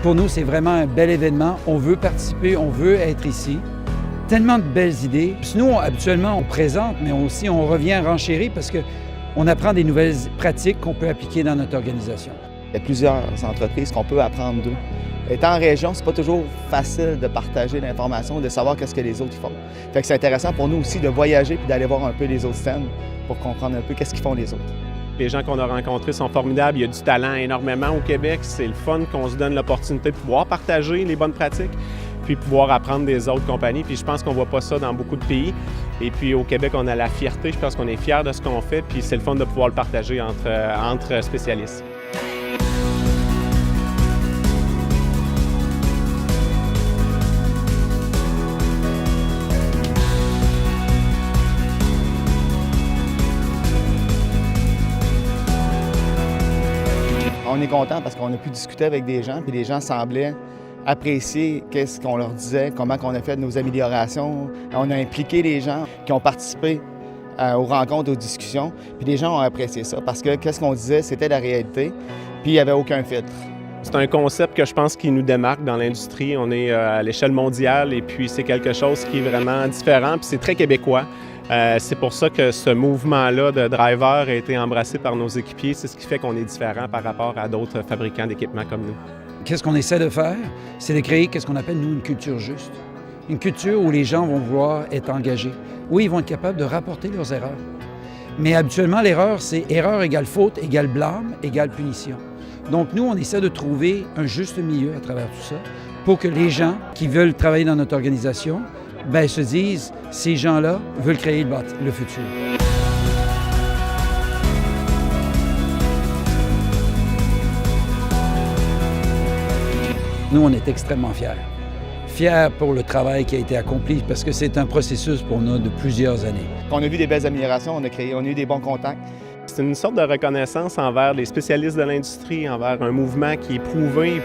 Pour nous, c'est vraiment un bel événement. On veut participer, on veut être ici. Tellement de belles idées. Puis nous, habituellement, on présente, mais aussi on revient renchérir parce qu'on apprend des nouvelles pratiques qu'on peut appliquer dans notre organisation. Il y a plusieurs entreprises qu'on peut apprendre d'eux. Étant en région, c'est pas toujours facile de partager l'information, de savoir qu'est-ce que les autres font. Fait que c'est intéressant pour nous aussi de voyager puis d'aller voir un peu les autres stands pour comprendre un peu qu'est-ce qu'ils font les autres. Les gens qu'on a rencontrés sont formidables. Il y a du talent énormément au Québec. C'est le fun qu'on se donne l'opportunité de pouvoir partager les bonnes pratiques puis pouvoir apprendre des autres compagnies. Puis je pense qu'on ne voit pas ça dans beaucoup de pays. Et puis au Québec, on a la fierté. Je pense qu'on est fiers de ce qu'on fait. Puis c'est le fun de pouvoir le partager entre spécialistes. On est content parce qu'on a pu discuter avec des gens, puis les gens semblaient apprécier qu'est-ce qu'on leur disait, comment on a fait nos améliorations. On a impliqué les gens qui ont participé aux rencontres, aux discussions, puis les gens ont apprécié ça parce que qu'est-ce qu'on disait, c'était la réalité, puis il n'y avait aucun filtre. C'est un concept que je pense qui nous démarque dans l'industrie. On est à l'échelle mondiale et puis c'est quelque chose qui est vraiment différent, puis c'est très québécois. C'est pour ça que ce mouvement-là de driver a été embrassé par nos équipiers. C'est ce qui fait qu'on est différent par rapport à d'autres fabricants d'équipements comme nous. Qu'est-ce qu'on essaie de faire? C'est de créer ce qu'on appelle, nous, une culture juste. Une culture où les gens vont vouloir être engagés. Oui, ils vont être capables de rapporter leurs erreurs. Mais habituellement, l'erreur, c'est erreur égale faute, égale blâme, égale punition. Donc, nous, on essaie de trouver un juste milieu à travers tout ça pour que les gens qui veulent travailler dans notre organisation se disent, ces gens-là veulent créer le futur. Nous, on est extrêmement fiers. Fiers pour le travail qui a été accompli parce que c'est un processus pour nous de plusieurs années. On a vu des belles améliorations, on a eu des bons contacts. C'est une sorte de reconnaissance envers les spécialistes de l'industrie, envers un mouvement qui est prouvé.